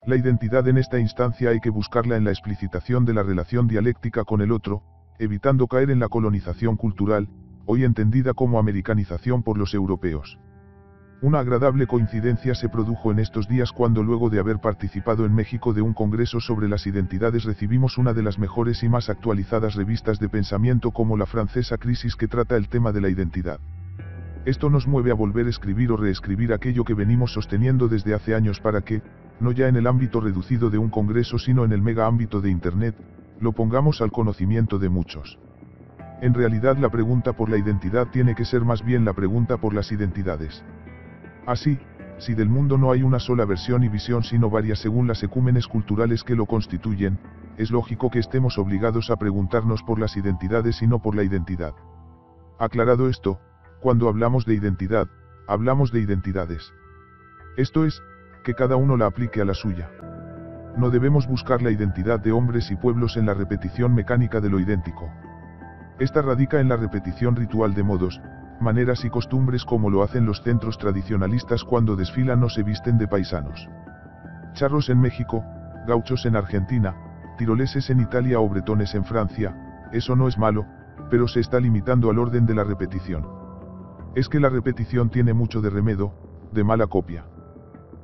La identidad en esta instancia hay que buscarla en la explicitación de la relación dialéctica con el otro, evitando caer en la colonización cultural, hoy entendida como americanización por los europeos. Una agradable coincidencia se produjo en estos días cuando, luego de haber participado en México de un congreso sobre las identidades, recibimos una de las mejores y más actualizadas revistas de pensamiento como la francesa Crisis, que trata el tema de la identidad. Esto nos mueve a volver a escribir o reescribir aquello que venimos sosteniendo desde hace años para que, no ya en el ámbito reducido de un congreso sino en el mega ámbito de Internet, lo pongamos al conocimiento de muchos. En realidad la pregunta por la identidad tiene que ser más bien la pregunta por las identidades. Así, si del mundo no hay una sola versión y visión sino varias según las ecúmenes culturales que lo constituyen, es lógico que estemos obligados a preguntarnos por las identidades y no por la identidad. Aclarado esto, cuando hablamos de identidad, hablamos de identidades. Esto es, que cada uno la aplique a la suya. No debemos buscar la identidad de hombres y pueblos en la repetición mecánica de lo idéntico. Esta radica en la repetición ritual de modos, maneras y costumbres como lo hacen los centros tradicionalistas cuando desfilan o se visten de paisanos. Charros en México, gauchos en Argentina, tiroleses en Italia o bretones en Francia, eso no es malo, pero se está limitando al orden de la repetición. Es que la repetición tiene mucho de remedo, de mala copia.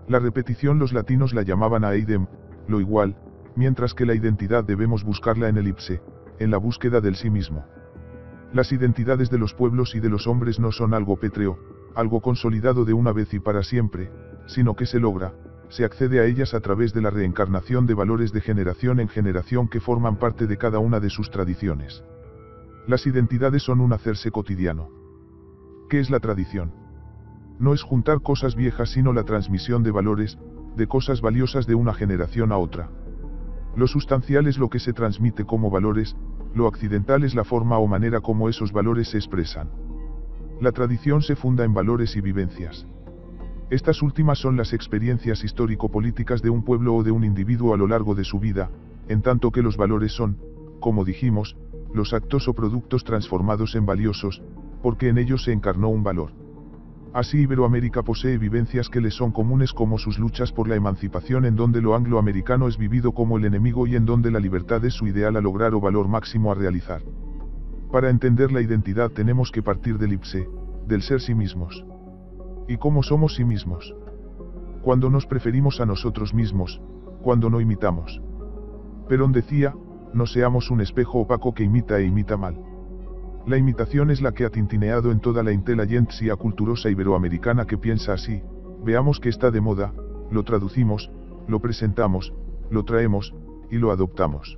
La repetición los latinos la llamaban aeidem, lo igual, mientras que la identidad debemos buscarla en el ipse, en la búsqueda del sí mismo. Las identidades de los pueblos y de los hombres no son algo pétreo, algo consolidado de una vez y para siempre, sino que se logra, se accede a ellas a través de la reencarnación de valores de generación en generación que forman parte de cada una de sus tradiciones. Las identidades son un hacerse cotidiano. ¿Qué es la tradición? No es juntar cosas viejas sino la transmisión de valores, de cosas valiosas de una generación a otra. Lo sustancial es lo que se transmite como valores, lo accidental es la forma o manera como esos valores se expresan. La tradición se funda en valores y vivencias. Estas últimas son las experiencias histórico-políticas de un pueblo o de un individuo a lo largo de su vida, en tanto que los valores son, como dijimos, los actos o productos transformados en valiosos, porque en ellos se encarnó un valor. Así Iberoamérica posee vivencias que le son comunes como sus luchas por la emancipación, en donde lo angloamericano es vivido como el enemigo y en donde la libertad es su ideal a lograr o valor máximo a realizar. Para entender la identidad tenemos que partir del ipse, del ser sí mismos. ¿Y cómo somos sí mismos? Cuando nos preferimos a nosotros mismos, cuando no imitamos. Perón decía, no seamos un espejo opaco que imita e imita mal. La imitación es la que ha tintineado en toda la inteligencia culturosa iberoamericana que piensa así, veamos que está de moda, lo traducimos, lo presentamos, lo traemos, y lo adoptamos.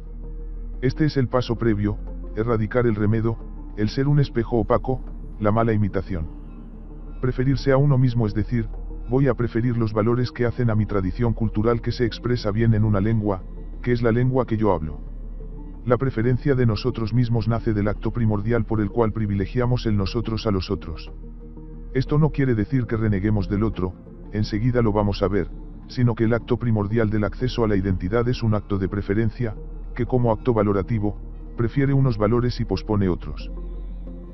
Este es el paso previo, erradicar el remedo, el ser un espejo opaco, la mala imitación. Preferirse a uno mismo, es decir, voy a preferir los valores que hacen a mi tradición cultural que se expresa bien en una lengua, que es la lengua que yo hablo. La preferencia de nosotros mismos nace del acto primordial por el cual privilegiamos el nosotros a los otros. Esto no quiere decir que reneguemos del otro, enseguida lo vamos a ver, sino que el acto primordial del acceso a la identidad es un acto de preferencia, que como acto valorativo, prefiere unos valores y pospone otros.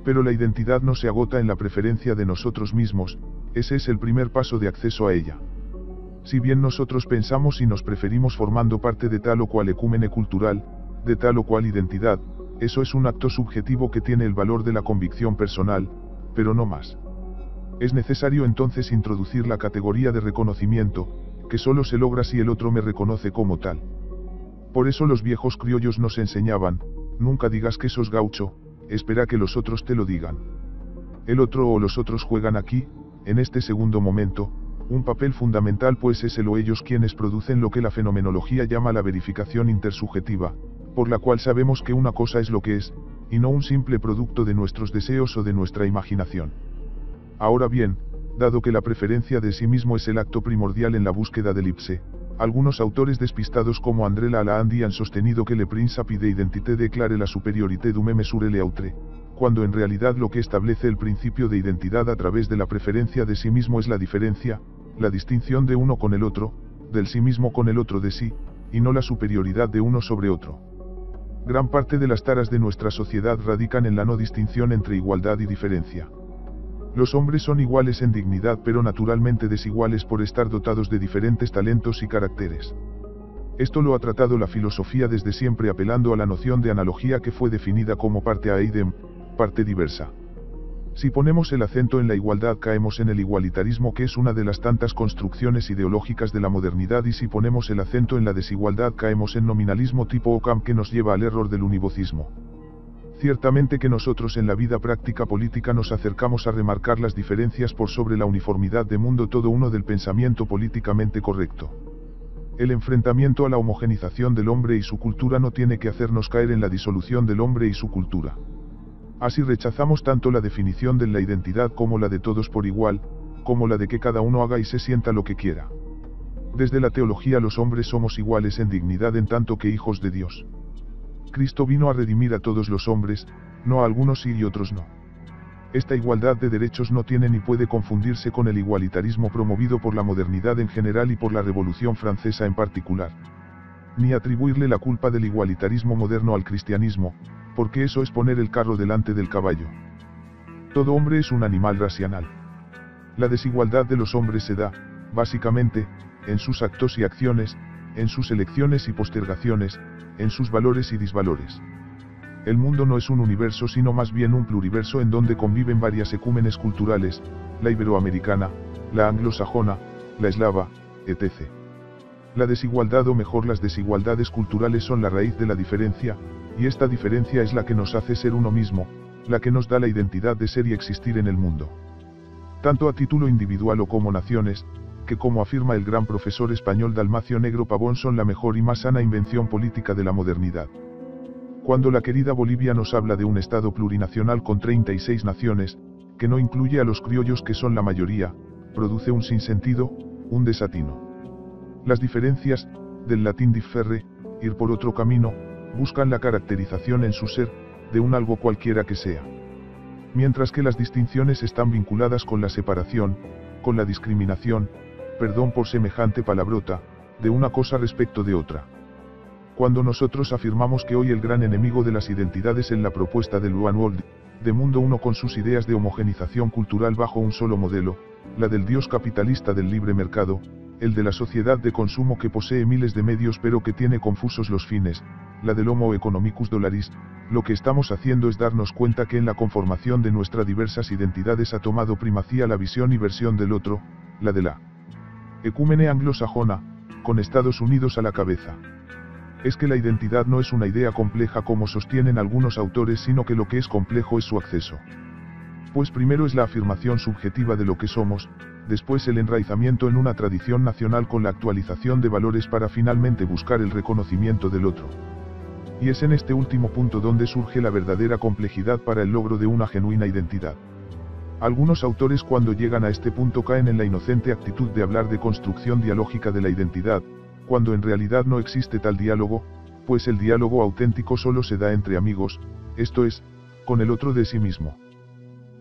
Pero la identidad no se agota en la preferencia de nosotros mismos, ese es el primer paso de acceso a ella. Si bien nosotros pensamos y nos preferimos formando parte de tal o cual ecúmene cultural, de tal o cual identidad, eso es un acto subjetivo que tiene el valor de la convicción personal, pero no más. Es necesario entonces introducir la categoría de reconocimiento, que solo se logra si el otro me reconoce como tal. Por eso los viejos criollos nos enseñaban, nunca digas que sos gaucho, espera que los otros te lo digan. El otro o los otros juegan aquí, en este segundo momento, un papel fundamental, pues es el o ellos quienes producen lo que la fenomenología llama la verificación intersubjetiva, por la cual sabemos que una cosa es lo que es, y no un simple producto de nuestros deseos o de nuestra imaginación. Ahora bien, dado que la preferencia de sí mismo es el acto primordial en la búsqueda del ipse, algunos autores despistados como André Lalande han sostenido que le principe de identité déclare la superiorité du mesure l'autre, cuando en realidad lo que establece el principio de identidad a través de la preferencia de sí mismo es la diferencia, la distinción de uno con el otro, del sí mismo con el otro de sí, y no la superioridad de uno sobre otro. Gran parte de las taras de nuestra sociedad radican en la no distinción entre igualdad y diferencia. Los hombres son iguales en dignidad pero naturalmente desiguales por estar dotados de diferentes talentos y caracteres. Esto lo ha tratado la filosofía desde siempre apelando a la noción de analogía que fue definida como parte a idem, parte diversa. Si ponemos el acento en la igualdad caemos en el igualitarismo que es una de las tantas construcciones ideológicas de la modernidad y si ponemos el acento en la desigualdad caemos en nominalismo tipo Occam que nos lleva al error del univocismo. Ciertamente que nosotros en la vida práctica política nos acercamos a remarcar las diferencias por sobre la uniformidad de mundo todo uno del pensamiento políticamente correcto. El enfrentamiento a la homogenización del hombre y su cultura no tiene que hacernos caer en la disolución del hombre y su cultura. Así rechazamos tanto la definición de la identidad como la de todos por igual, como la de que cada uno haga y se sienta lo que quiera. Desde la teología los hombres somos iguales en dignidad en tanto que hijos de Dios. Cristo vino a redimir a todos los hombres, no a algunos sí y otros no. Esta igualdad de derechos no tiene ni puede confundirse con el igualitarismo promovido por la modernidad en general y por la Revolución Francesa en particular. Ni atribuirle la culpa del igualitarismo moderno al cristianismo, porque eso es poner el carro delante del caballo. Todo hombre es un animal racional. La desigualdad de los hombres se da, básicamente, en sus actos y acciones, en sus elecciones y postergaciones, en sus valores y disvalores. El mundo no es un universo sino más bien un pluriverso en donde conviven varias ecúmenes culturales, la iberoamericana, la anglosajona, la eslava, etc. La desigualdad o mejor las desigualdades culturales son la raíz de la diferencia, y esta diferencia es la que nos hace ser uno mismo, la que nos da la identidad de ser y existir en el mundo. Tanto a título individual o como naciones, que como afirma el gran profesor español Dalmacio Negro Pavón son la mejor y más sana invención política de la modernidad. Cuando la querida Bolivia nos habla de un Estado plurinacional con 36 naciones, que no incluye a los criollos que son la mayoría, produce un sinsentido, un desatino. Las diferencias, del latín differre, ir por otro camino, buscan la caracterización en su ser, de un algo cualquiera que sea. Mientras que las distinciones están vinculadas con la separación, con la discriminación, perdón por semejante palabrota, de una cosa respecto de otra. Cuando nosotros afirmamos que hoy el gran enemigo de las identidades en la propuesta del One World, de mundo uno con sus ideas de homogenización cultural bajo un solo modelo, la del Dios capitalista del libre mercado, el de la sociedad de consumo que posee miles de medios pero que tiene confusos los fines, la del Homo economicus dolaris, lo que estamos haciendo es darnos cuenta que en la conformación de nuestras diversas identidades ha tomado primacía la visión y versión del otro, la de la ecúmene anglosajona, con Estados Unidos a la cabeza. Es que la identidad no es una idea compleja como sostienen algunos autores sino que lo que es complejo es su acceso. Pues primero es la afirmación subjetiva de lo que somos, después el enraizamiento en una tradición nacional con la actualización de valores para finalmente buscar el reconocimiento del otro. Y es en este último punto donde surge la verdadera complejidad para el logro de una genuina identidad. Algunos autores cuando llegan a este punto caen en la inocente actitud de hablar de construcción dialógica de la identidad, cuando en realidad no existe tal diálogo, pues el diálogo auténtico solo se da entre amigos, esto es, con el otro de sí mismo.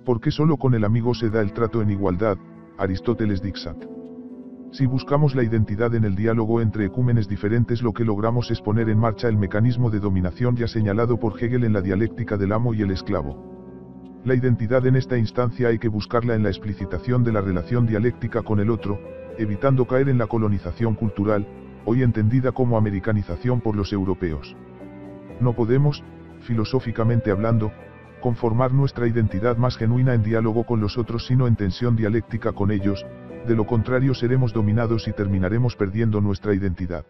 Porque solo con el amigo se da el trato en igualdad, Aristóteles Dixat. Si buscamos la identidad en el diálogo entre ecúmenes diferentes lo que logramos es poner en marcha el mecanismo de dominación ya señalado por Hegel en la dialéctica del amo y el esclavo. La identidad en esta instancia hay que buscarla en la explicitación de la relación dialéctica con el otro, evitando caer en la colonización cultural, hoy entendida como americanización por los europeos. No podemos, filosóficamente hablando, conformar nuestra identidad más genuina en diálogo con los otros sino en tensión dialéctica con ellos, de lo contrario seremos dominados y terminaremos perdiendo nuestra identidad.